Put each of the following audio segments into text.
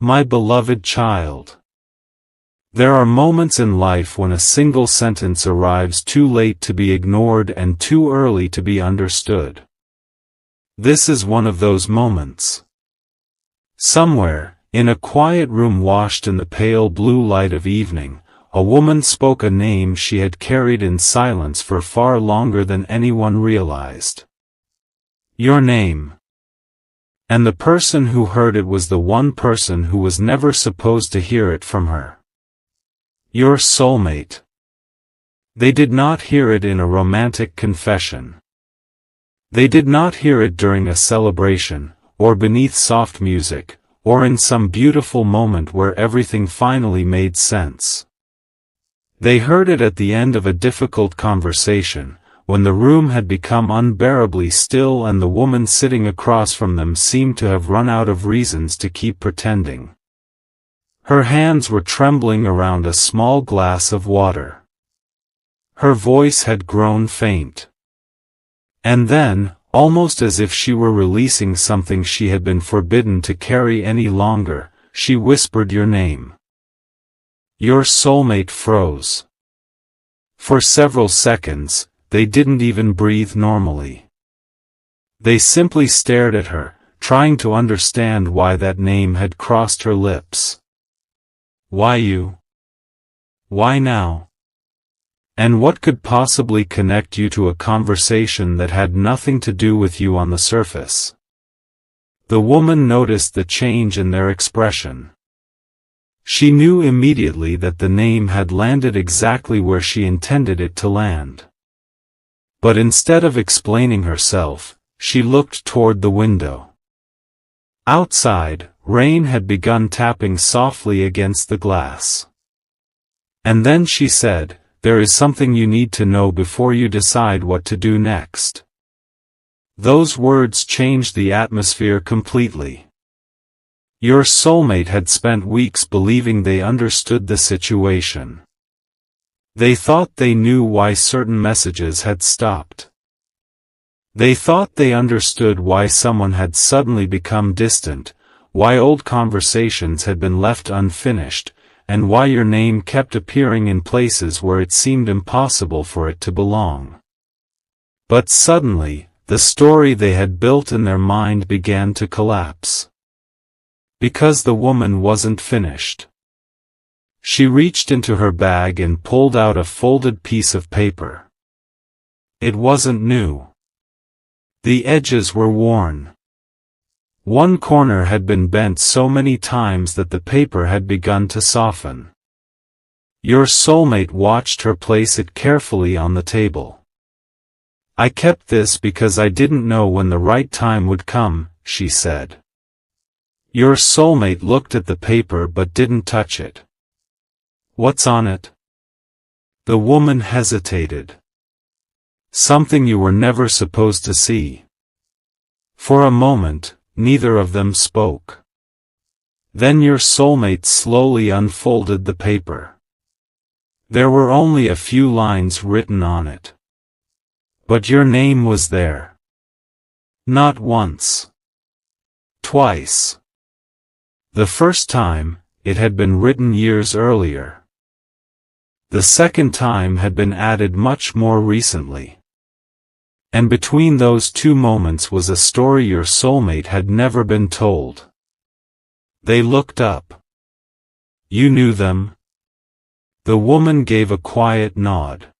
My beloved child. There are moments in life when a single sentence arrives too late to be ignored and too early to be understood. This is one of those moments. Somewhere, in a quiet room washed in the pale blue light of evening, a woman spoke a name she had carried in silence for far longer than anyone realized. Your name. And the person who heard it was the one person who was never supposed to hear it from her. Your soulmate. They did not hear it in a romantic confession. They did not hear it during a celebration, or beneath soft music, or in some beautiful moment where everything finally made sense. They heard it at the end of a difficult conversation, when the room had become unbearably still and the woman sitting across from them seemed to have run out of reasons to keep pretending. Her hands were trembling around a small glass of water. Her voice had grown faint. And then, almost as if she were releasing something she had been forbidden to carry any longer, she whispered your name. Your soulmate froze. For several seconds, they didn't even breathe normally. They simply stared at her, trying to understand why that name had crossed her lips. Why you? Why now? And what could possibly connect you to a conversation that had nothing to do with you on the surface? The woman noticed the change in their expression. She knew immediately that the name had landed exactly where she intended it to land. But instead of explaining herself, she looked toward the window. Outside, rain had begun tapping softly against the glass. And then she said, "There is something you need to know before you decide what to do next." Those words changed the atmosphere completely. Your soulmate had spent weeks believing they understood the situation. They thought they knew why certain messages had stopped. They thought they understood why someone had suddenly become distant, why old conversations had been left unfinished, and why your name kept appearing in places where it seemed impossible for it to belong. But suddenly, the story they had built in their mind began to collapse. Because the woman wasn't finished. She reached into her bag and pulled out a folded piece of paper. It wasn't new. The edges were worn. One corner had been bent so many times that the paper had begun to soften. Your soulmate watched her place it carefully on the table. "I kept this because I didn't know when the right time would come," she said. Your soulmate looked at the paper but didn't touch it. "What's on it?" The woman hesitated. "Something you were never supposed to see." For a moment, neither of them spoke. Then your soulmate slowly unfolded the paper. There were only a few lines written on it. But your name was there. Not once. Twice. The first time, it had been written years earlier. The second time had been added much more recently. And between those two moments was a story your soulmate had never been told. They looked up. "You knew them?" The woman gave a quiet nod.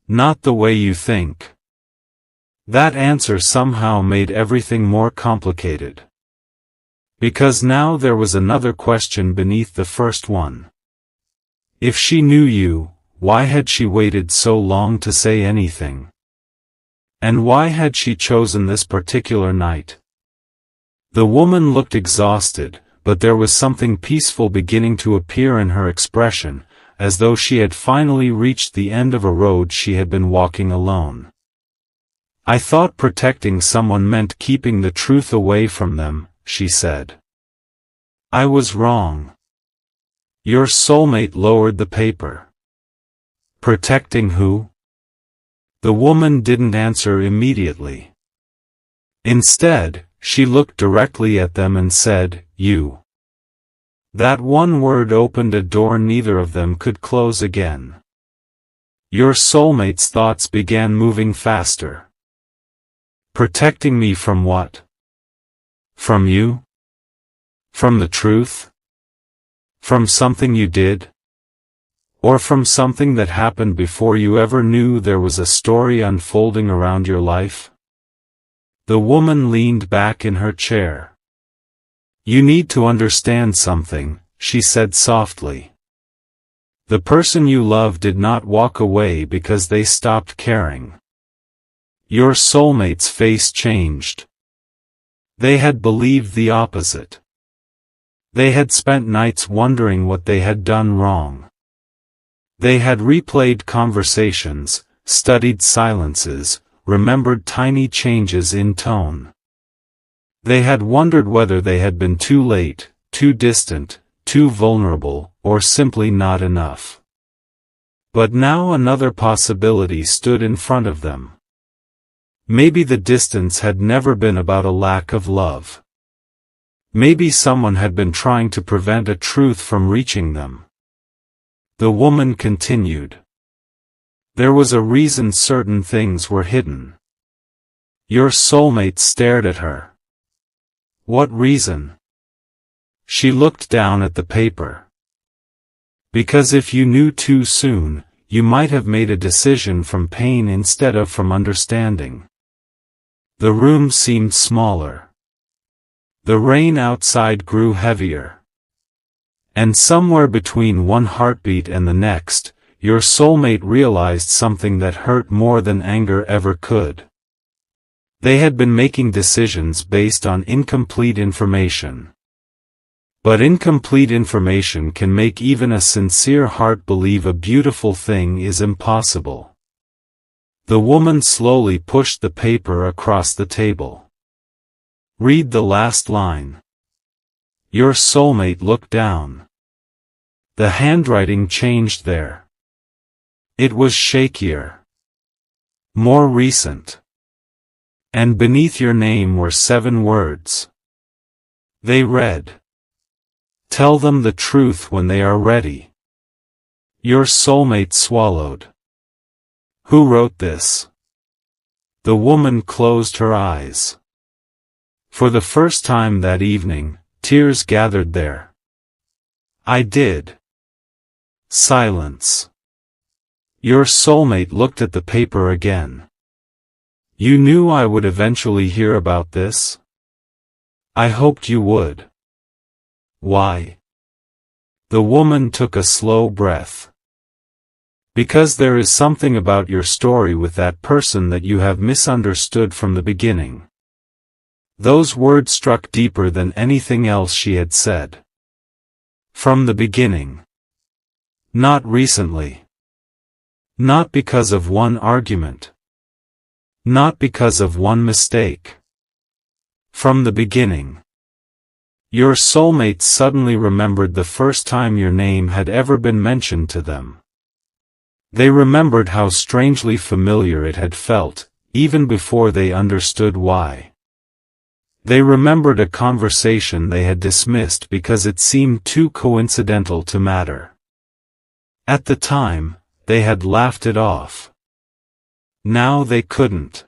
"Not the way you think." That answer somehow made everything more complicated. Because now there was another question beneath the first one. If she knew you, why had she waited so long to say anything? And why had she chosen this particular night? The woman looked exhausted, but there was something peaceful beginning to appear in her expression, as though she had finally reached the end of a road she had been walking alone. "I thought protecting someone meant keeping the truth away from them," she said. "I was wrong." Your soulmate lowered the paper. "Protecting who?" The woman didn't answer immediately. Instead, she looked directly at them and said, "You." That one word opened a door neither of them could close again. Your soulmate's thoughts began moving faster. Protecting me from what? From you? From the truth? From something you did? Or from something that happened before you ever knew there was a story unfolding around your life? The woman leaned back in her chair. You need to understand something, she said softly. The person you love did not walk away because they stopped caring. Your soulmate's face changed. They had believed the opposite. They had spent nights wondering what they had done wrong. They had replayed conversations, studied silences, remembered tiny changes in tone. They had wondered whether they had been too late, too distant, too vulnerable, or simply not enough. But now another possibility stood in front of them. Maybe the distance had never been about a lack of love. Maybe someone had been trying to prevent a truth from reaching them. The woman continued. There was a reason certain things were hidden. Your soulmate stared at her. What reason? She looked down at the paper. Because if you knew too soon, you might have made a decision from pain instead of from understanding. The room seemed smaller. The rain outside grew heavier. And somewhere between one heartbeat and the next, your soulmate realized something that hurt more than anger ever could. They had been making decisions based on incomplete information. But incomplete information can make even a sincere heart believe a beautiful thing is impossible. The woman slowly pushed the paper across the table. Read the last line. Your soulmate looked down. The handwriting changed there. It was shakier. More recent. And beneath your name were 7 words. They read. Tell them the truth when they are ready. Your soulmate swallowed. Who wrote this? The woman closed her eyes. For the first time that evening, tears gathered there. I did. Silence. Your soulmate looked at the paper again. You knew I would eventually hear about this? I hoped you would. Why? The woman took a slow breath. Because there is something about your story with that person that you have misunderstood from the beginning. Those words struck deeper than anything else she had said. From the beginning. Not recently. Not because of one argument. Not because of one mistake. From the beginning. Your soulmate suddenly remembered the first time your name had ever been mentioned to them. They remembered how strangely familiar it had felt, even before they understood why. They remembered a conversation they had dismissed because it seemed too coincidental to matter. At the time, they had laughed it off. Now they couldn't.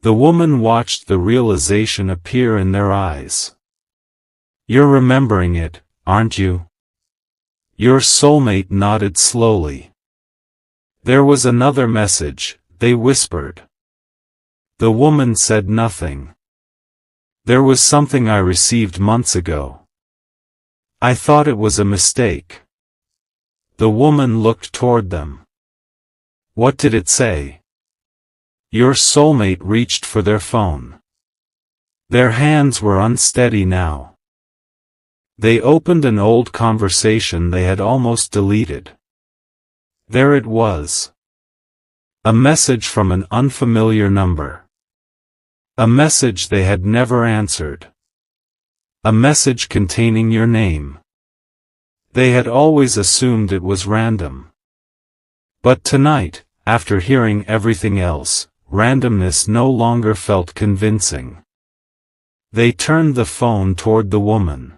The woman watched the realization appear in their eyes. You're remembering it, aren't you? Your soulmate nodded slowly. There was another message, they whispered. The woman said nothing. There was something I received months ago. I thought it was a mistake. The woman looked toward them. What did it say? Your soulmate reached for their phone. Their hands were unsteady now. They opened an old conversation they had almost deleted. There it was. A message from an unfamiliar number. A message they had never answered. A message containing your name. They had always assumed it was random. But tonight, after hearing everything else, randomness no longer felt convincing. They turned the phone toward the woman.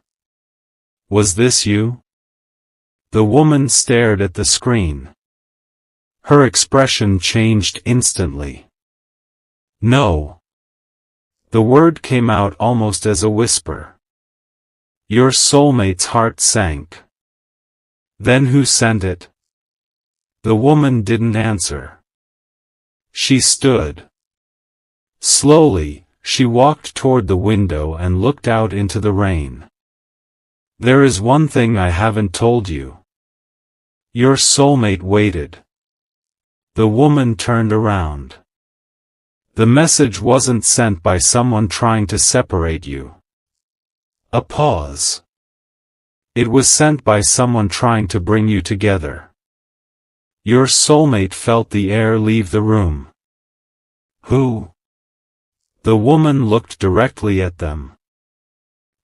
Was this you? The woman stared at the screen. Her expression changed instantly. No. The word came out almost as a whisper. Your soulmate's heart sank. Then who sent it? The woman didn't answer. She stood. Slowly, she walked toward the window and looked out into the rain. There is one thing I haven't told you. Your soulmate waited. The woman turned around. The message wasn't sent by someone trying to separate you. A pause. It was sent by someone trying to bring you together. Your soulmate felt the air leave the room. Who? The woman looked directly at them.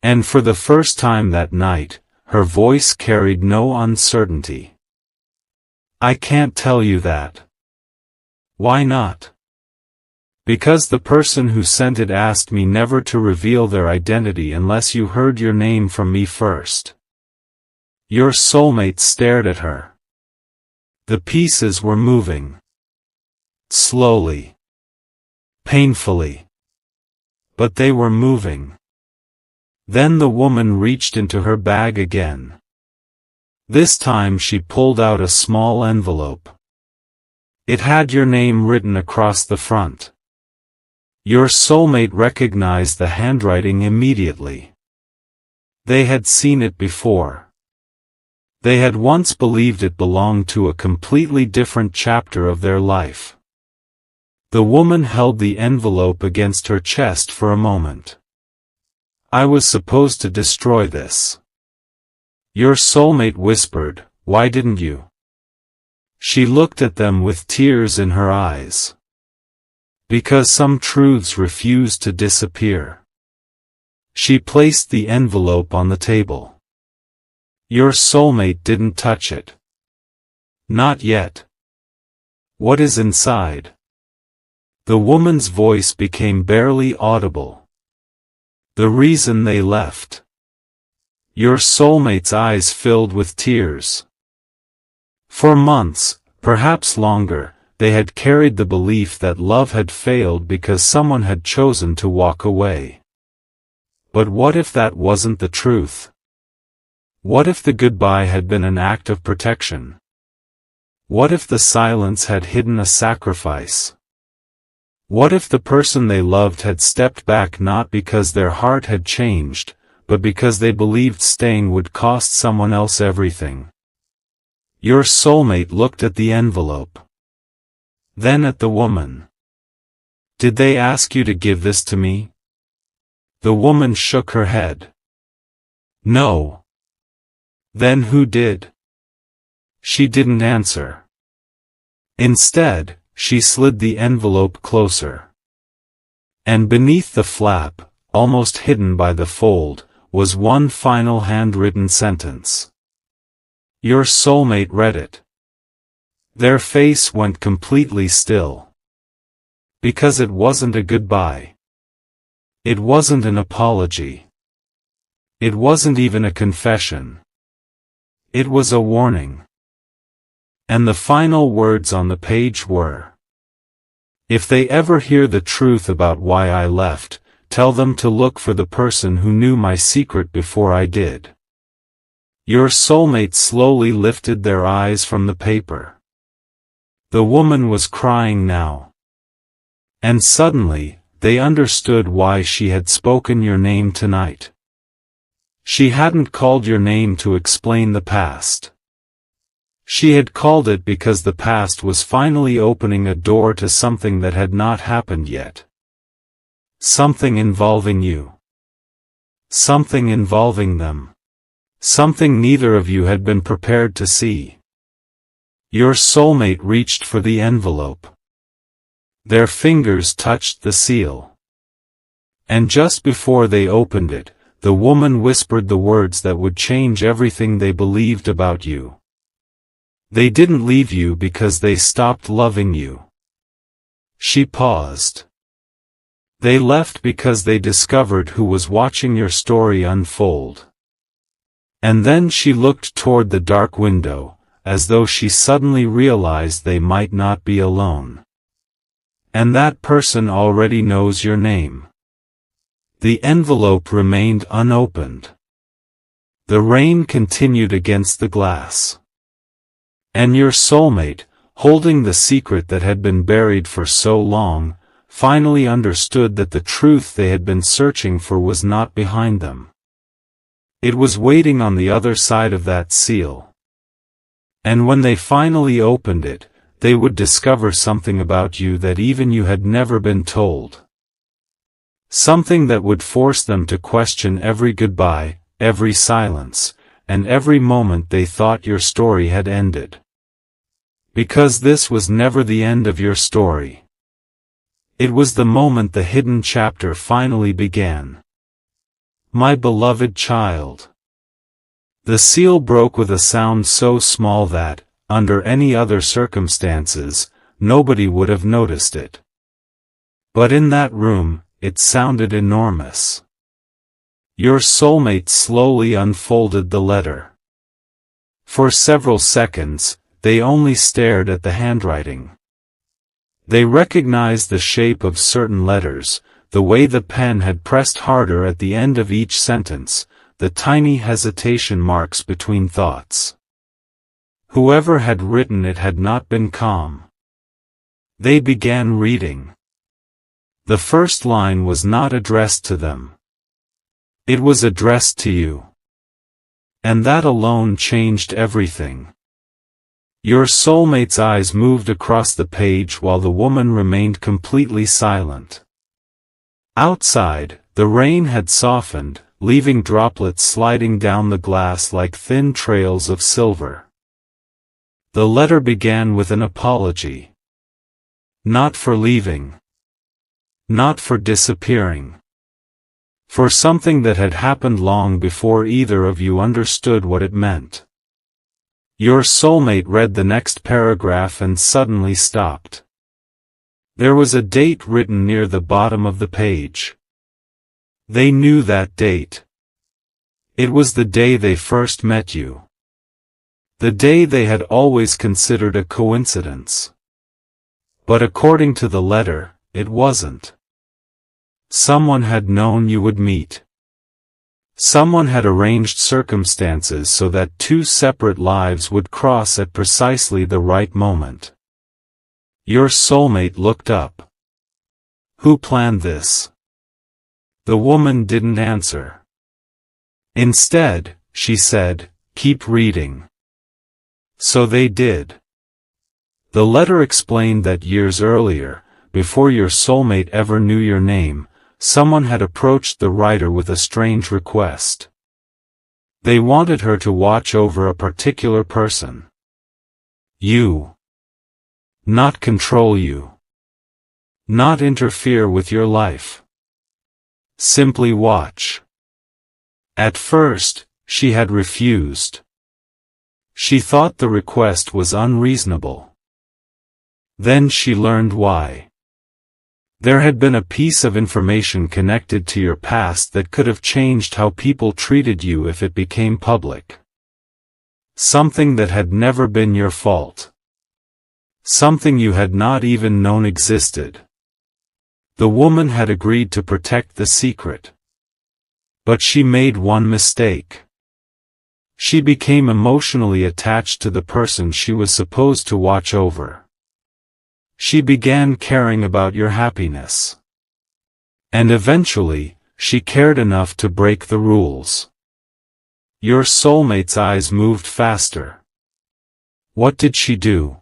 And for the first time that night, her voice carried no uncertainty. I can't tell you that. Why not? Because the person who sent it asked me never to reveal their identity unless you heard your name from me first. Your soulmate stared at her. The pieces were moving. Slowly. Painfully. But they were moving. Then the woman reached into her bag again. This time she pulled out a small envelope. It had your name written across the front. Your soulmate recognized the handwriting immediately. They had seen it before. They had once believed it belonged to a completely different chapter of their life. The woman held the envelope against her chest for a moment. I was supposed to destroy this. Your soulmate whispered, why didn't you? She looked at them with tears in her eyes. Because some truths refuse to disappear. She placed the envelope on the table. Your soulmate didn't touch it. Not yet. What is inside? The woman's voice became barely audible. The reason they left. Your soulmate's eyes filled with tears. For months, perhaps longer, they had carried the belief that love had failed because someone had chosen to walk away. But what if that wasn't the truth? What if the goodbye had been an act of protection? What if the silence had hidden a sacrifice? What if the person they loved had stepped back not because their heart had changed, but because they believed staying would cost someone else everything? Your soulmate looked at the envelope. Then at the woman. Did they ask you to give this to me? The woman shook her head. No. Then who did? She didn't answer. Instead, she slid the envelope closer. And beneath the flap, almost hidden by the fold, was one final handwritten sentence. Your soulmate read it. Their face went completely still. Because it wasn't a goodbye. It wasn't an apology. It wasn't even a confession. It was a warning. And the final words on the page were, if they ever hear the truth about why I left, tell them to look for the person who knew my secret before I did. Your soulmate slowly lifted their eyes from the paper. The woman was crying now. And suddenly, they understood why she had spoken your name tonight. She hadn't called your name to explain the past. She had called it because the past was finally opening a door to something that had not happened yet. Something involving you. Something involving them. Something neither of you had been prepared to see. Your soulmate reached for the envelope. Their fingers touched the seal. And just before they opened it, the woman whispered the words that would change everything they believed about you. They didn't leave you because they stopped loving you. She paused. They left because they discovered who was watching your story unfold. And then she looked toward the dark window, as though she suddenly realized they might not be alone. And that person already knows your name. The envelope remained unopened. The rain continued against the glass. And your soulmate, holding the secret that had been buried for so long, finally understood that the truth they had been searching for was not behind them. It was waiting on the other side of that seal. And when they finally opened it, they would discover something about you that even you had never been told. Something that would force them to question every goodbye, every silence, and every moment they thought your story had ended. Because this was never the end of your story. It was the moment the hidden chapter finally began. My beloved child. The seal broke with a sound so small that, under any other circumstances, nobody would have noticed it. But in that room, it sounded enormous. Your soulmate slowly unfolded the letter. For several seconds, they only stared at the handwriting. They recognized the shape of certain letters, the way the pen had pressed harder at the end of each sentence, the tiny hesitation marks between thoughts. Whoever had written it had not been calm. They began reading. The first line was not addressed to them. It was addressed to you. And that alone changed everything. Your soulmate's eyes moved across the page while the woman remained completely silent. Outside, the rain had softened, leaving droplets sliding down the glass like thin trails of silver. The letter began with an apology. Not for leaving. Not for disappearing. For something that had happened long before either of you understood what it meant. Your soulmate read the next paragraph and suddenly stopped. There was a date written near the bottom of the page. They knew that date. It was the day they first met you. The day they had always considered a coincidence. But according to the letter, it wasn't. Someone had known you would meet. Someone had arranged circumstances so that two separate lives would cross at precisely the right moment. Your soulmate looked up. Who planned this? The woman didn't answer. Instead, she said, keep reading. So they did. The letter explained that years earlier, before your soulmate ever knew your name, someone had approached the writer with a strange request. They wanted her to watch over a particular person. You. Not control you. Not interfere with your life. Simply watch. At first, she had refused. She thought the request was unreasonable. Then she learned why. There had been a piece of information connected to your past that could have changed how people treated you if it became public. Something that had never been your fault. Something you had not even known existed. The woman had agreed to protect the secret. But she made one mistake. She became emotionally attached to the person she was supposed to watch over. She began caring about your happiness. And eventually, she cared enough to break the rules. Your soulmate's eyes moved faster. What did she do?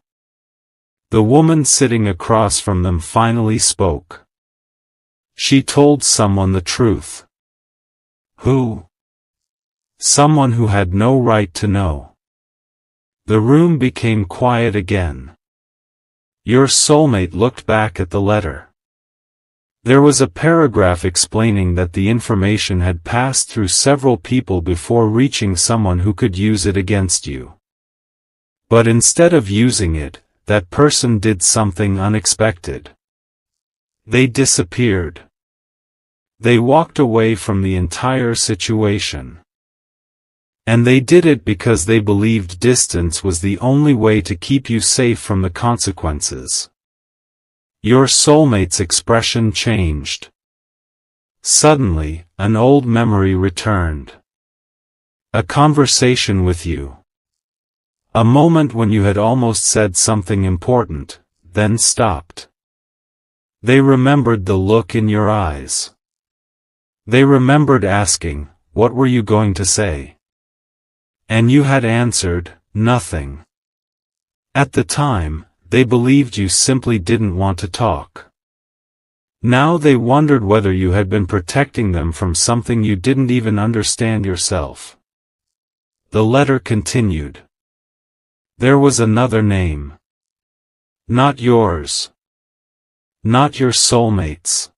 The woman sitting across from them finally spoke. She told someone the truth. Who? Someone who had no right to know. The room became quiet again. Your soulmate looked back at the letter. There was a paragraph explaining that the information had passed through several people before reaching someone who could use it against you. But instead of using it, that person did something unexpected. They disappeared. They walked away from the entire situation. And they did it because they believed distance was the only way to keep you safe from the consequences. Your soulmate's expression changed. Suddenly, an old memory returned. A conversation with you. A moment when you had almost said something important, then stopped. They remembered the look in your eyes. They remembered asking, "What were you going to say?" And you had answered, "Nothing." At the time, they believed you simply didn't want to talk. Now they wondered whether you had been protecting them from something you didn't even understand yourself. The letter continued. There was another name. Not yours. Not your soulmate's.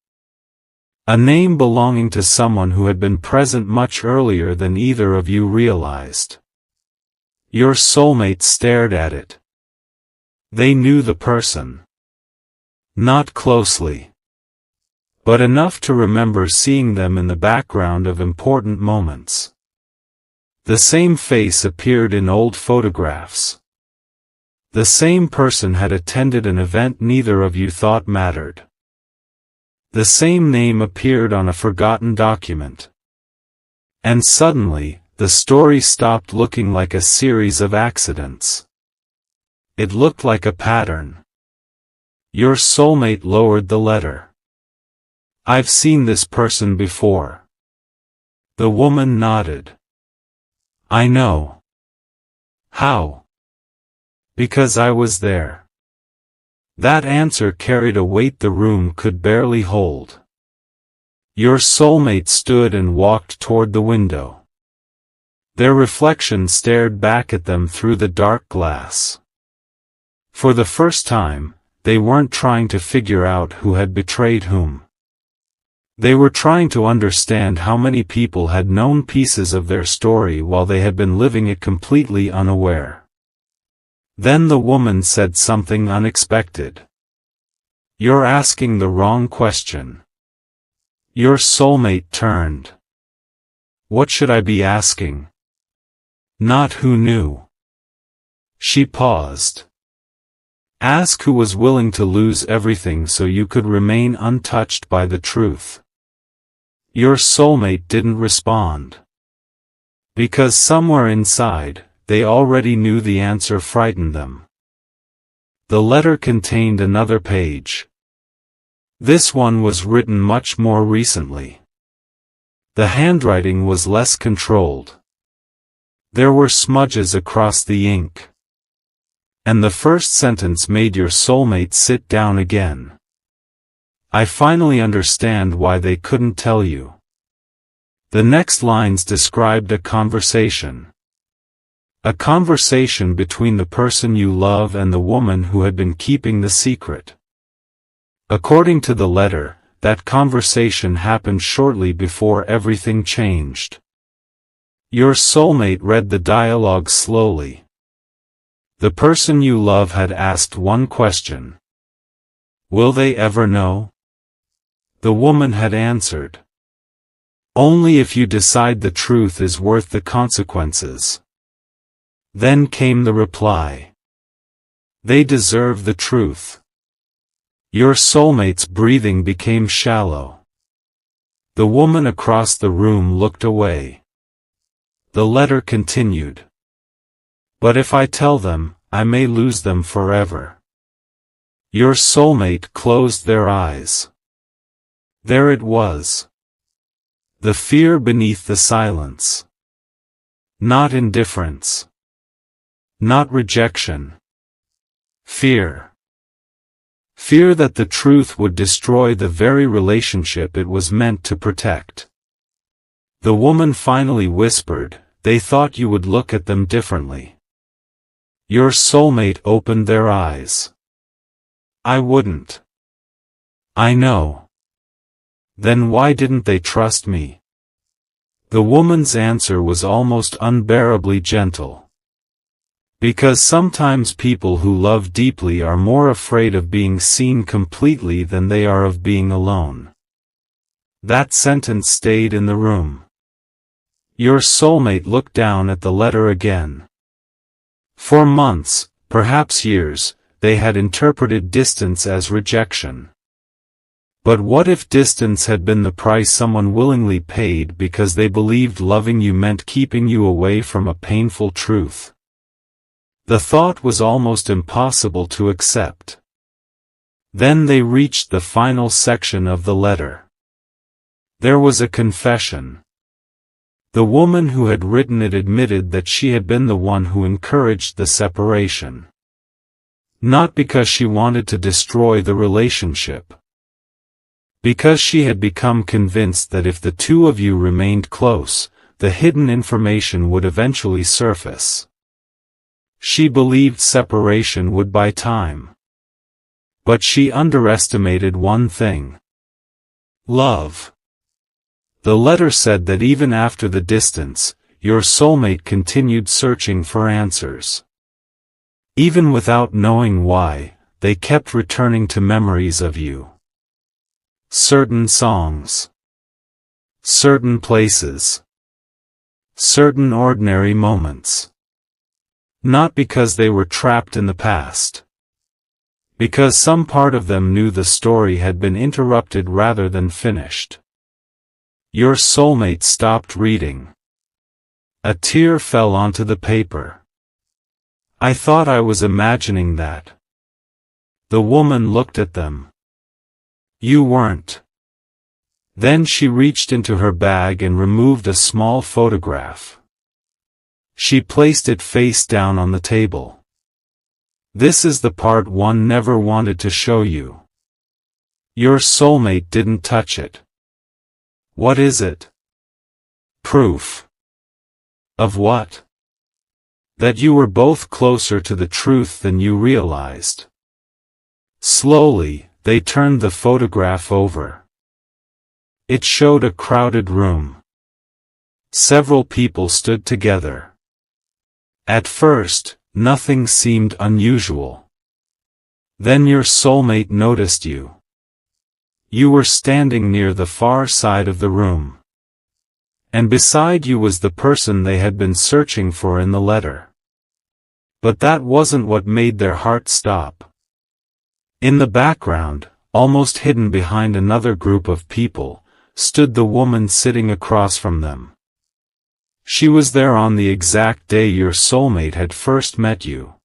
A name belonging to someone who had been present much earlier than either of you realized. Your soulmate stared at it. They knew the person. Not closely. But enough to remember seeing them in the background of important moments. The same face appeared in old photographs. The same person had attended an event neither of you thought mattered. The same name appeared on a forgotten document. And suddenly, the story stopped looking like a series of accidents. It looked like a pattern. Your soulmate lowered the letter. I've seen this person before. The woman nodded. I know. How? Because I was there. That answer carried a weight the room could barely hold. Your soulmate stood and walked toward the window. Their reflection stared back at them through the dark glass. For the first time, they weren't trying to figure out who had betrayed whom. They were trying to understand how many people had known pieces of their story while they had been living it completely unaware. Then the woman said something unexpected. You're asking the wrong question. Your soulmate turned. What should I be asking? Not who knew. She paused. Ask who was willing to lose everything so you could remain untouched by the truth. Your soulmate didn't respond. Because somewhere inside, they already knew the answer frightened them. The letter contained another page. This one was written much more recently. The handwriting was less controlled. There were smudges across the ink. And the first sentence made your soulmate sit down again. I finally understand why they couldn't tell you. The next lines described a conversation. A conversation between the person you love and the woman who had been keeping the secret. According to the letter, that conversation happened shortly before everything changed. Your soulmate read the dialogue slowly. The person you love had asked one question. Will they ever know? The woman had answered. Only if you decide the truth is worth the consequences. Then came the reply. They deserve the truth. Your soulmate's breathing became shallow. The woman across the room looked away. The letter continued. But if I tell them, I may lose them forever. Your soulmate closed their eyes. There it was. The fear beneath the silence. Not indifference. Not rejection. Fear. Fear that the truth would destroy the very relationship it was meant to protect. The woman finally whispered, they thought you would look at them differently. Your soulmate opened their eyes. I wouldn't. I know. Then why didn't they trust me? The woman's answer was almost unbearably gentle. Because sometimes people who love deeply are more afraid of being seen completely than they are of being alone. That sentence stayed in the room. Your soulmate looked down at the letter again. For months, perhaps years, they had interpreted distance as rejection. But what if distance had been the price someone willingly paid because they believed loving you meant keeping you away from a painful truth? The thought was almost impossible to accept. Then they reached the final section of the letter. There was a confession. The woman who had written it admitted that she had been the one who encouraged the separation. Not because she wanted to destroy the relationship. Because she had become convinced that if the two of you remained close, the hidden information would eventually surface. She believed separation would buy time. But she underestimated one thing. Love. The letter said that even after the distance, your soulmate continued searching for answers. Even without knowing why, they kept returning to memories of you. Certain songs. Certain places. Certain ordinary moments. Not because they were trapped in the past. Because some part of them knew the story had been interrupted rather than finished. Your soulmate stopped reading. A tear fell onto the paper. I thought I was imagining that. The woman looked at them. You weren't. Then she reached into her bag and removed a small photograph. She placed it face down on the table. This is the part one never wanted to show you. Your soulmate didn't touch it. What is it? Proof. Of what? That you were both closer to the truth than you realized. Slowly, they turned the photograph over. It showed a crowded room. Several people stood together. At first, nothing seemed unusual. Then your soulmate noticed you. You were standing near the far side of the room. And beside you was the person they had been searching for in the letter. But that wasn't what made their heart stop. In the background, almost hidden behind another group of people, stood the woman sitting across from them. She was there on the exact day your soulmate had first met you.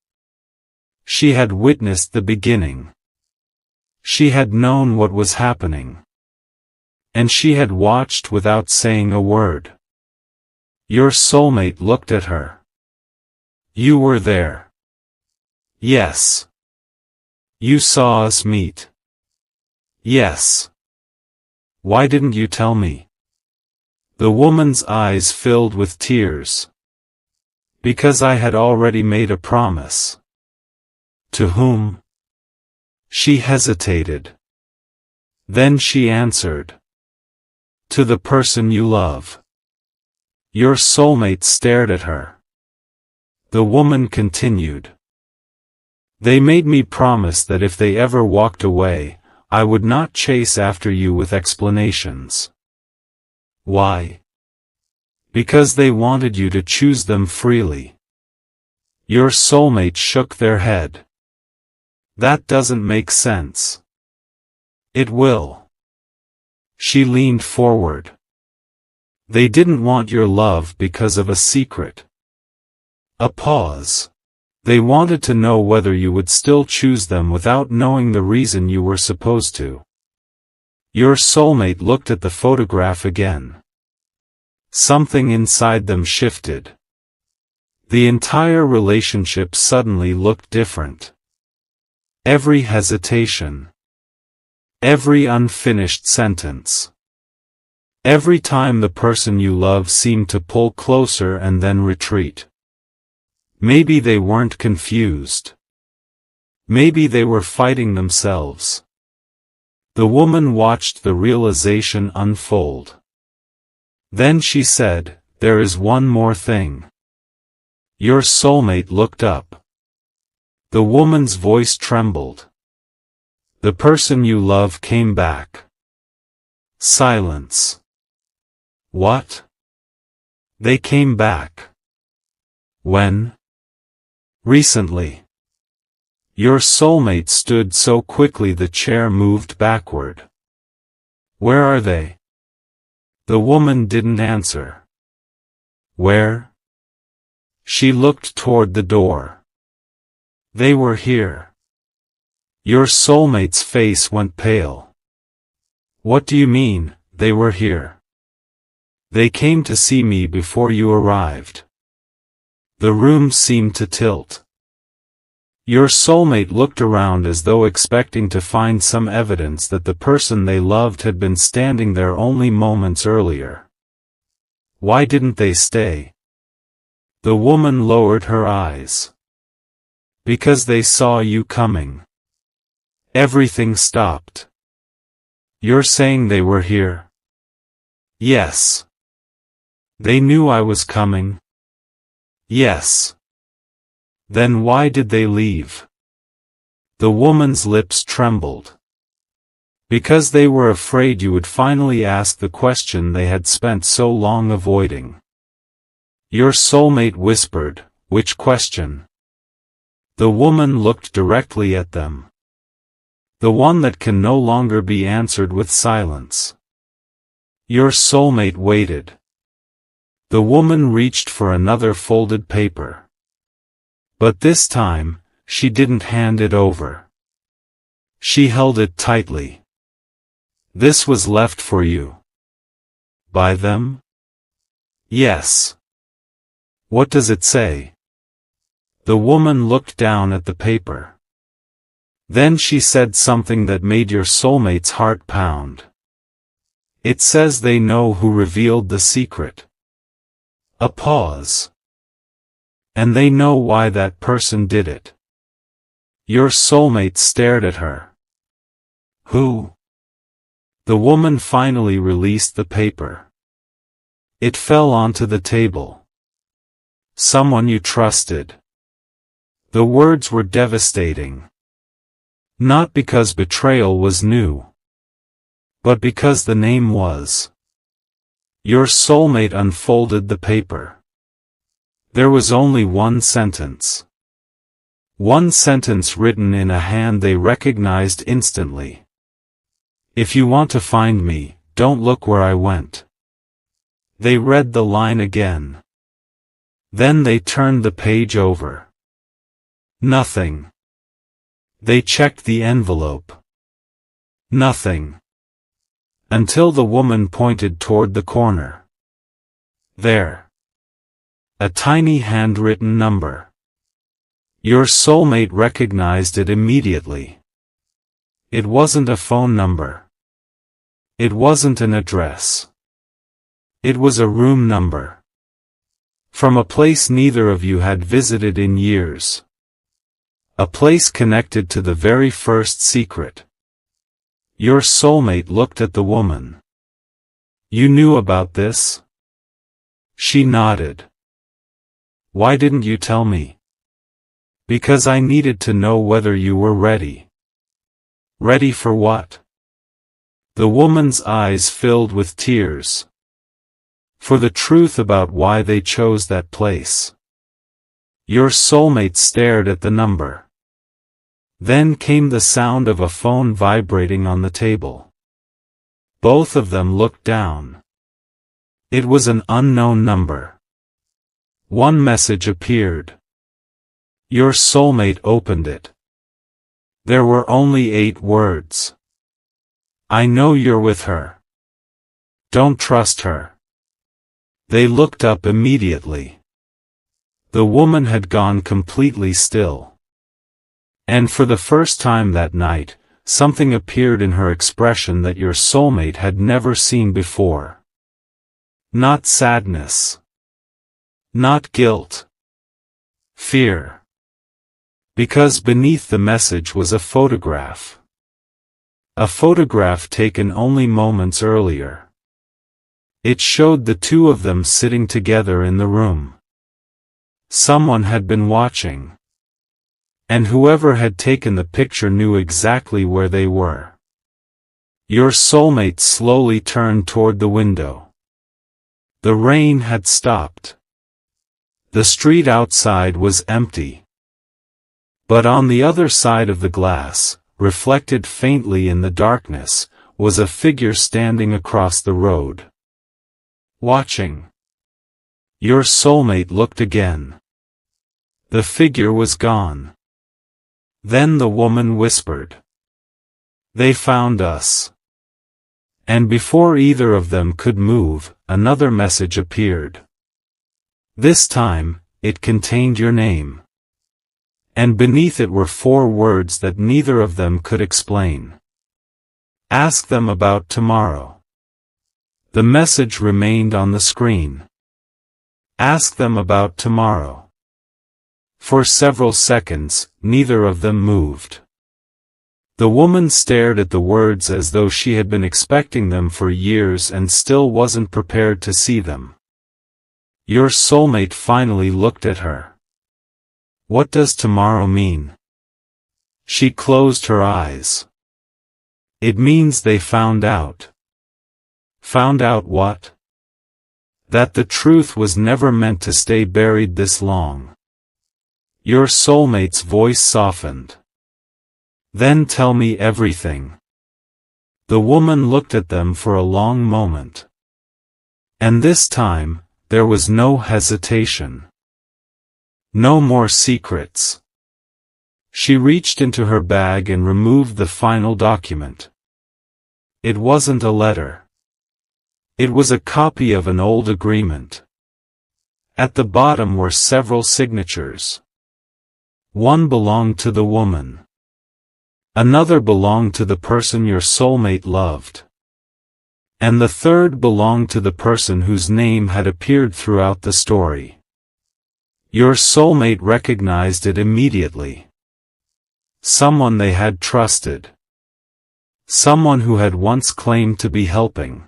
She had witnessed the beginning. She had known what was happening. And she had watched without saying a word. Your soulmate looked at her. You were there. Yes. You saw us meet. Yes. Why didn't you tell me? The woman's eyes filled with tears. Because I had already made a promise. To whom? She hesitated. Then she answered. To the person you love. Your soulmate stared at her. The woman continued. They made me promise that if they ever walked away, I would not chase after you with explanations. Why? Because they wanted you to choose them freely. Your soulmate shook their head. That doesn't make sense. It will. She leaned forward. They didn't want your love because of a secret. A pause. They wanted to know whether you would still choose them without knowing the reason you were supposed to. Your soulmate looked at the photograph again. Something inside them shifted. The entire relationship suddenly looked different. Every hesitation. Every unfinished sentence. Every time the person you love seemed to pull closer and then retreat. Maybe they weren't confused. Maybe they were fighting themselves. The woman watched the realization unfold. Then she said, "There is one more thing." Your soulmate looked up. The woman's voice trembled. The person you love came back. Silence. What? They came back. When? Recently. Your soulmate stood so quickly the chair moved backward. Where are they? The woman didn't answer. Where? She looked toward the door. They were here. Your soulmate's face went pale. What do you mean, they were here? They came to see me before you arrived. The room seemed to tilt. Your soulmate looked around as though expecting to find some evidence that the person they loved had been standing there only moments earlier. Why didn't they stay? The woman lowered her eyes. Because they saw you coming. Everything stopped. You're saying they were here? Yes. They knew I was coming? Yes. Then why did they leave? The woman's lips trembled. Because they were afraid you would finally ask the question they had spent so long avoiding. Your soulmate whispered, which question? The woman looked directly at them. The one that can no longer be answered with silence. Your soulmate waited. The woman reached for another folded paper. But this time, she didn't hand it over. She held it tightly. This was left for you. By them? Yes. What does it say? The woman looked down at the paper. Then she said something that made your soulmate's heart pound. It says they know who revealed the secret. A pause. And they know why that person did it. Your soulmate stared at her. Who? The woman finally released the paper. It fell onto the table. Someone you trusted. The words were devastating. Not because betrayal was new. But because the name was. Your soulmate unfolded the paper. There was only one sentence. One sentence written in a hand they recognized instantly. If you want to find me, don't look where I went. They read the line again. Then they turned the page over. Nothing. They checked the envelope. Nothing. Until the woman pointed toward the corner. There. A tiny handwritten number. Your soulmate recognized it immediately. It wasn't a phone number. It wasn't an address. It was a room number. From a place neither of you had visited in years. A place connected to the very first secret. Your soulmate looked at the woman. You knew about this? She nodded. Why didn't you tell me? Because I needed to know whether you were ready. Ready for what? The woman's eyes filled with tears. For the truth about why they chose that place. Your soulmate stared at the number. Then came the sound of a phone vibrating on the table. Both of them looked down. It was an unknown number. One message appeared. Your soulmate opened it. There were only 8 words. I know you're with her. Don't trust her. They looked up immediately. The woman had gone completely still. And for the first time that night, something appeared in her expression that your soulmate had never seen before. Not sadness. Not guilt. Fear. Because beneath the message was a photograph. A photograph taken only moments earlier. It showed the two of them sitting together in the room. Someone had been watching. And whoever had taken the picture knew exactly where they were. Your soulmate slowly turned toward the window. The rain had stopped. The street outside was empty. But on the other side of the glass, reflected faintly in the darkness, was a figure standing across the road. Watching. Your soulmate looked again. The figure was gone. Then the woman whispered. They found us. And before either of them could move, another message appeared. This time, it contained your name. And beneath it were 4 words that neither of them could explain. Ask them about tomorrow. The message remained on the screen. Ask them about tomorrow. For several seconds, neither of them moved. The woman stared at the words as though she had been expecting them for years and still wasn't prepared to see them. Your soulmate finally looked at her. What does tomorrow mean? She closed her eyes. It means they found out. Found out what? That the truth was never meant to stay buried this long. Your soulmate's voice softened. Then tell me everything. The woman looked at them for a long moment. And this time, there was no hesitation. No more secrets. She reached into her bag and removed the final document. It wasn't a letter. It was a copy of an old agreement. At the bottom were several signatures. One belonged to the woman. Another belonged to the person your soulmate loved. And the third belonged to the person whose name had appeared throughout the story. Your soulmate recognized it immediately. Someone they had trusted. Someone who had once claimed to be helping.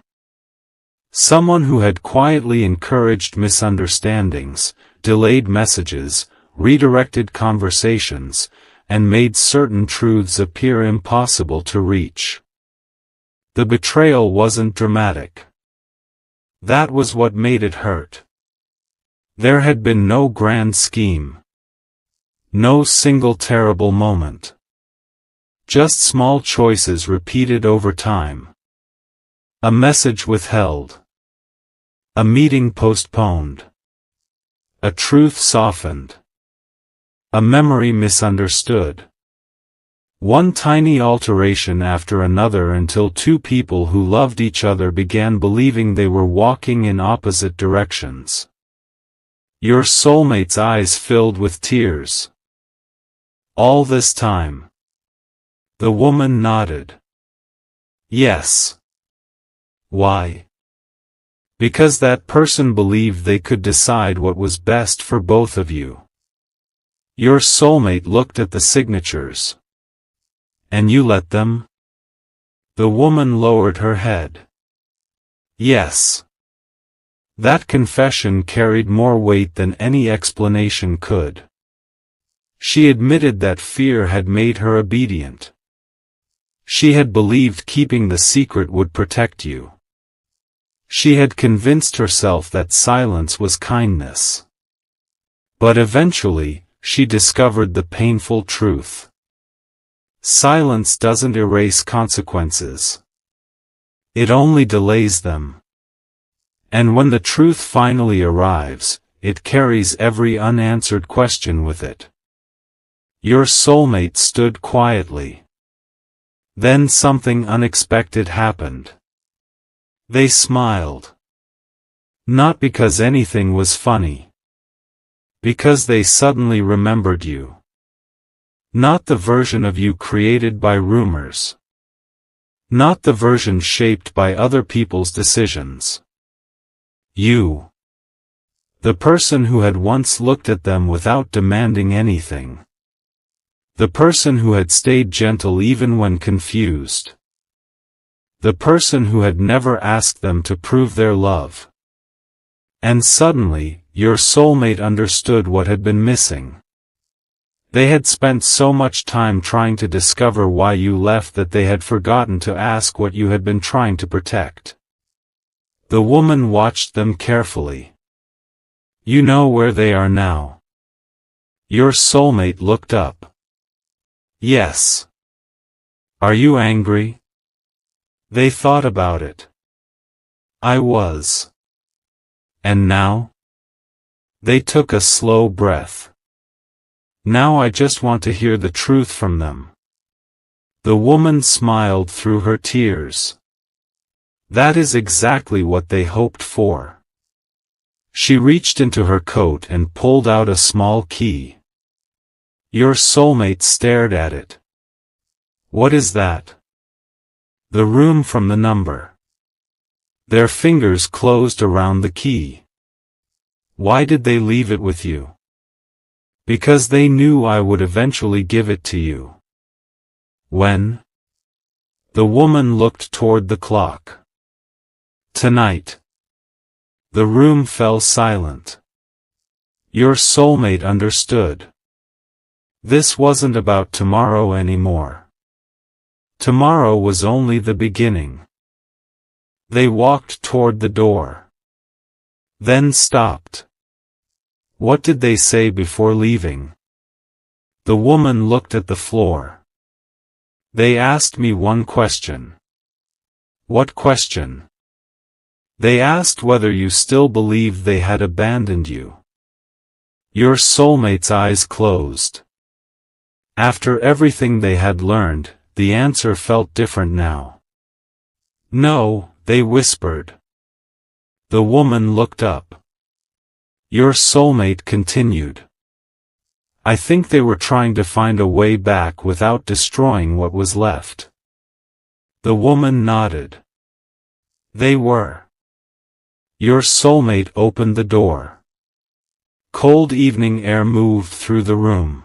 Someone who had quietly encouraged misunderstandings, delayed messages, redirected conversations, and made certain truths appear impossible to reach. The betrayal wasn't dramatic. That was what made it hurt. There had been no grand scheme. No single terrible moment. Just small choices repeated over time. A message withheld. A meeting postponed. A truth softened. A memory misunderstood. One tiny alteration after another until 2 people who loved each other began believing they were walking in opposite directions. Your soulmate's eyes filled with tears. All this time. The woman nodded. Yes. Why? Because that person believed they could decide what was best for both of you. Your soulmate looked at the signatures. And you let them? The woman lowered her head. Yes. That confession carried more weight than any explanation could. She admitted that fear had made her obedient. She had believed keeping the secret would protect you. She had convinced herself that silence was kindness. But eventually, she discovered the painful truth. Silence doesn't erase consequences. It only delays them. And when the truth finally arrives, it carries every unanswered question with it. Your soulmate stood quietly. Then something unexpected happened. They smiled. Not because anything was funny. Because they suddenly remembered you. Not the version of you created by rumors. Not the version shaped by other people's decisions. You. The person who had once looked at them without demanding anything. The person who had stayed gentle even when confused. The person who had never asked them to prove their love. And suddenly, your soulmate understood what had been missing. They had spent so much time trying to discover why you left that they had forgotten to ask what you had been trying to protect. The woman watched them carefully. You know where they are now. Your soulmate looked up. Yes. Are you angry? They thought about it. I was. And now? They took a slow breath. Now I just want to hear the truth from them. The woman smiled through her tears. That is exactly what they hoped for. She reached into her coat and pulled out a small key. Your soulmate stared at it. What is that? The room from the number. Their fingers closed around the key. Why did they leave it with you? Because they knew I would eventually give it to you. When? The woman looked toward the clock. Tonight. The room fell silent. Your soulmate understood. This wasn't about tomorrow anymore. Tomorrow was only the beginning. They walked toward the door. Then stopped. What did they say before leaving? The woman looked at the floor. They asked me one question. What question? They asked whether you still believed they had abandoned you. Your soulmate's eyes closed. After everything they had learned, the answer felt different now. No, they whispered. The woman looked up. Your soulmate continued. I think they were trying to find a way back without destroying what was left. The woman nodded. They were. Your soulmate opened the door. Cold evening air moved through the room.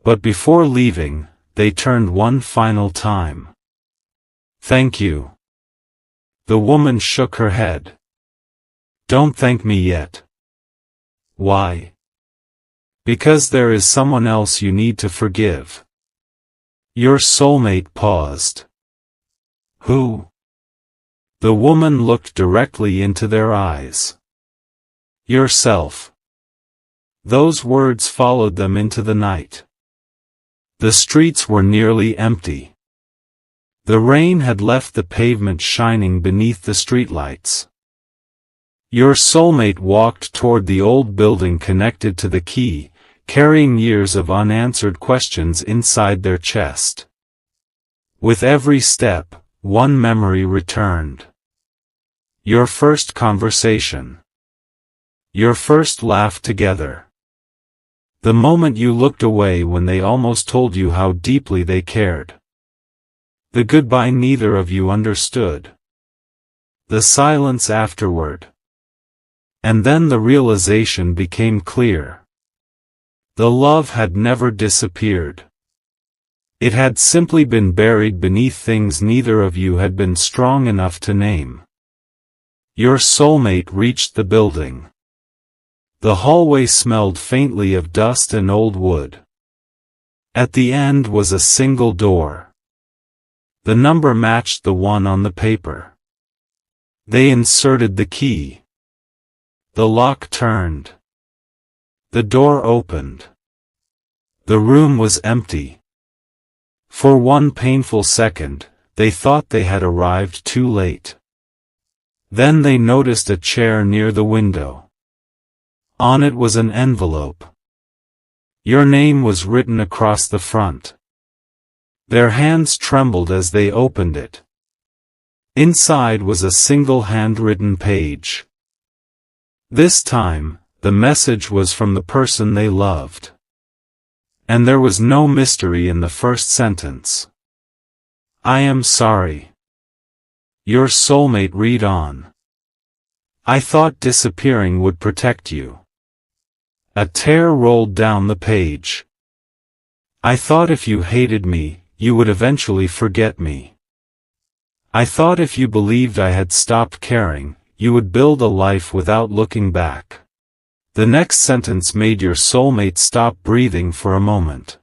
But before leaving, they turned one final time. Thank you. The woman shook her head. Don't thank me yet. Why? Because there is someone else you need to forgive. Your soulmate paused. Who? The woman looked directly into their eyes. Yourself. Those words followed them into the night. The streets were nearly empty. The rain had left the pavement shining beneath the streetlights. Your soulmate walked toward the old building connected to the quay, carrying years of unanswered questions inside their chest. With every step, one memory returned. Your first conversation. Your first laugh together. The moment you looked away when they almost told you how deeply they cared. The goodbye neither of you understood. The silence afterward. And then the realization became clear. The love had never disappeared. It had simply been buried beneath things neither of you had been strong enough to name. Your soulmate reached the building. The hallway smelled faintly of dust and old wood. At the end was a single door. The number matched the one on the paper. They inserted the key. The lock turned. The door opened. The room was empty. For one painful second, they thought they had arrived too late. Then they noticed a chair near the window. On it was an envelope. Your name was written across the front. Their hands trembled as they opened it. Inside was a single handwritten page. This time, the message was from the person they loved. And there was no mystery in the first sentence. I am sorry. Your soulmate read on. I thought disappearing would protect you. A tear rolled down the page. I thought if you hated me, you would eventually forget me. I thought if you believed I had stopped caring, you would build a life without looking back. The next sentence made your soulmate stop breathing for a moment.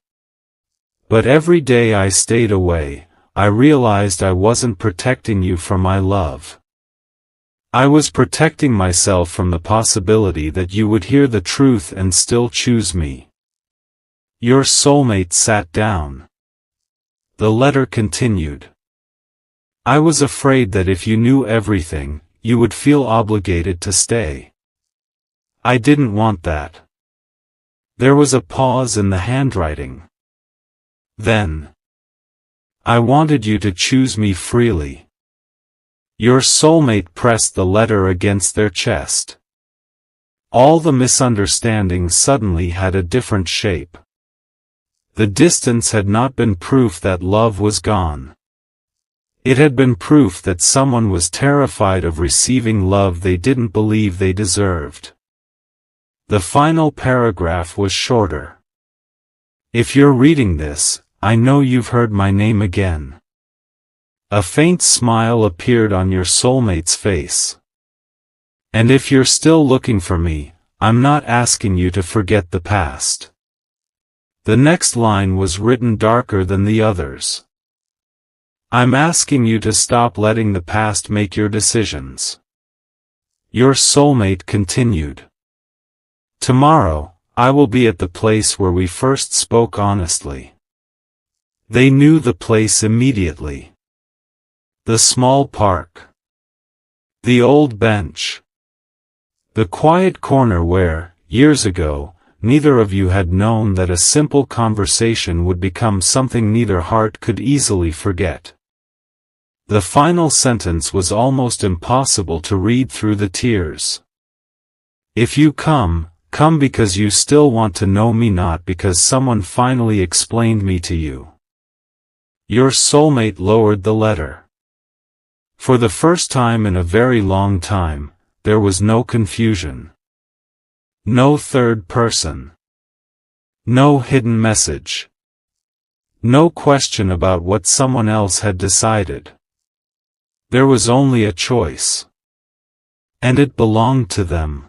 But every day I stayed away, I realized I wasn't protecting you from my love. I was protecting myself from the possibility that you would hear the truth and still choose me. Your soulmate sat down. The letter continued. I was afraid that if you knew everything, you would feel obligated to stay. I didn't want that. There was a pause in the handwriting. Then. I wanted you to choose me freely. Your soulmate pressed the letter against their chest. All the misunderstandings suddenly had a different shape. The distance had not been proof that love was gone. It had been proof that someone was terrified of receiving love they didn't believe they deserved. The final paragraph was shorter. If you're reading this, I know you've heard my name again. A faint smile appeared on your soulmate's face. And if you're still looking for me, I'm not asking you to forget the past. The next line was written darker than the others. I'm asking you to stop letting the past make your decisions. Your soulmate continued. Tomorrow, I will be at the place where we first spoke honestly. They knew the place immediately. The small park. The old bench. The quiet corner where, years ago, neither of you had known that a simple conversation would become something neither heart could easily forget. The final sentence was almost impossible to read through the tears. If you come because you still want to know me, not because someone finally explained me to you. Your soulmate lowered the letter. For the first time in a very long time, there was no confusion. No third person. No hidden message. No question about what someone else had decided. There was only a choice. And it belonged to them.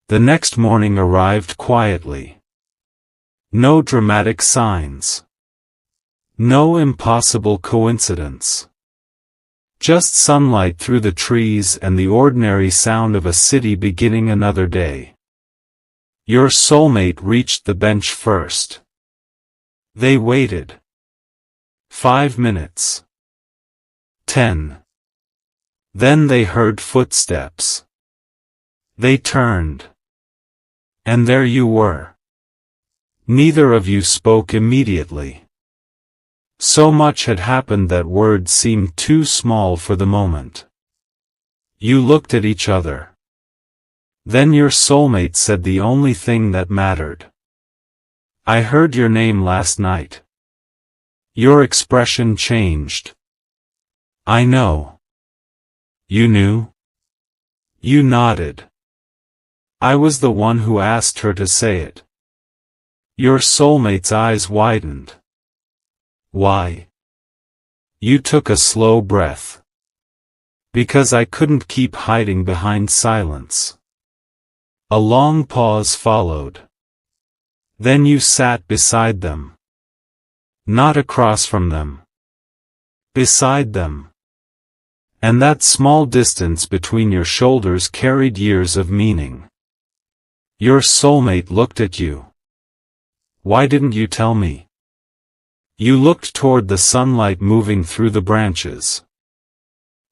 The next morning arrived quietly. No dramatic signs. No impossible coincidence. Just sunlight through the trees and the ordinary sound of a city beginning another day. Your soulmate reached the bench first. They waited. 5 minutes. 10. Then they heard footsteps. They turned. And there you were. Neither of you spoke immediately. So much had happened that words seemed too small for the moment. You looked at each other. Then your soulmate said the only thing that mattered. I heard your name last night. Your expression changed. I know. You knew? You nodded. I was the one who asked her to say it. Your soulmate's eyes widened. Why? You took a slow breath. Because I couldn't keep hiding behind silence. A long pause followed. Then you sat beside them. Not across from them. Beside them. And that small distance between your shoulders carried years of meaning. Your soulmate looked at you. Why didn't you tell me? You looked toward the sunlight moving through the branches.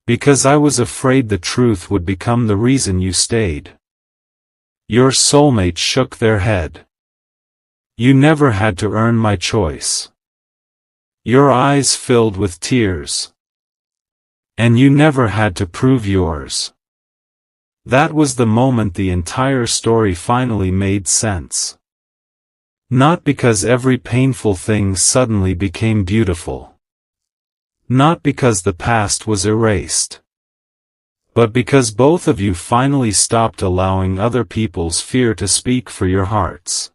Because I was afraid the truth would become the reason you stayed. Your soulmate shook their head. You never had to earn my choice. Your eyes filled with tears. And you never had to prove yours. That was the moment the entire story finally made sense. Not because every painful thing suddenly became beautiful. Not because the past was erased. But because both of you finally stopped allowing other people's fear to speak for your hearts.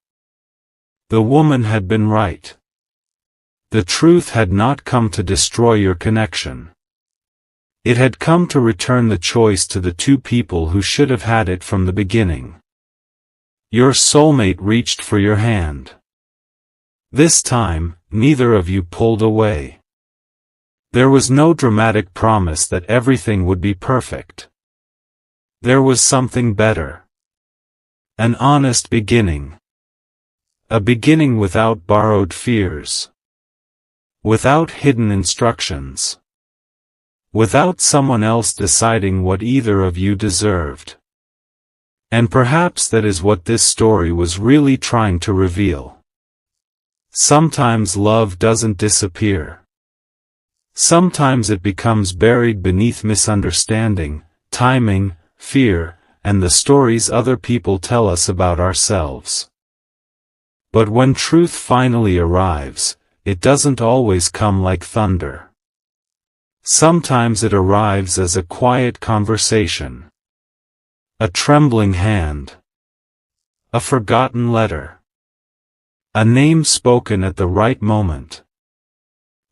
The woman had been right. The truth had not come to destroy your connection. It had come to return the choice to the two people who should have had it from the beginning. Your soulmate reached for your hand. This time, neither of you pulled away. There was no dramatic promise that everything would be perfect. There was something better. An honest beginning. A beginning without borrowed fears. Without hidden instructions. Without someone else deciding what either of you deserved. And perhaps that is what this story was really trying to reveal. Sometimes love doesn't disappear. Sometimes it becomes buried beneath misunderstanding, timing, fear, and the stories other people tell us about ourselves. But when truth finally arrives, it doesn't always come like thunder. Sometimes it arrives as a quiet conversation. A trembling hand. A forgotten letter. A name spoken at the right moment.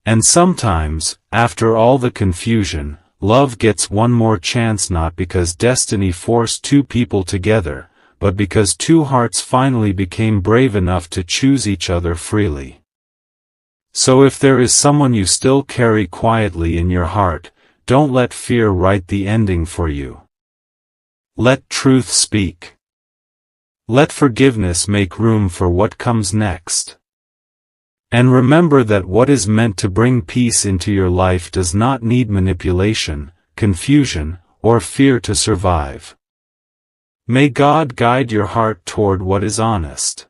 And sometimes, after all the confusion, love gets one more chance, not because destiny forced two people together, but because two hearts finally became brave enough to choose each other freely. So if there is someone you still carry quietly in your heart, don't let fear write the ending for you. Let truth speak. Let forgiveness make room for what comes next. And remember that what is meant to bring peace into your life does not need manipulation, confusion, or fear to survive. May God guide your heart toward what is honest.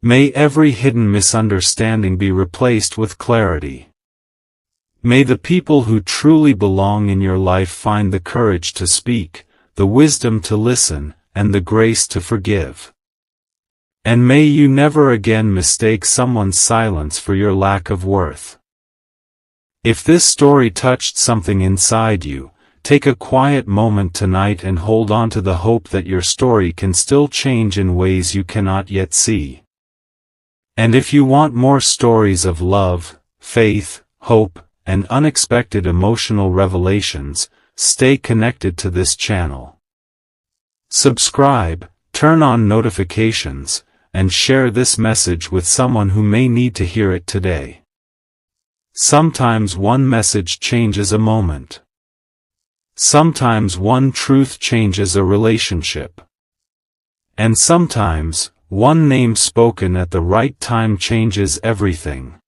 May every hidden misunderstanding be replaced with clarity. May the people who truly belong in your life find the courage to speak, the wisdom to listen, and the grace to forgive. And may you never again mistake someone's silence for your lack of worth. If this story touched something inside you, take a quiet moment tonight and hold on to the hope that your story can still change in ways you cannot yet see. And if you want more stories of love, faith, hope, and unexpected emotional revelations, stay connected to this channel. Subscribe, turn on notifications, and share this message with someone who may need to hear it today. Sometimes one message changes a moment. Sometimes one truth changes a relationship. And sometimes, one name spoken at the right time changes everything.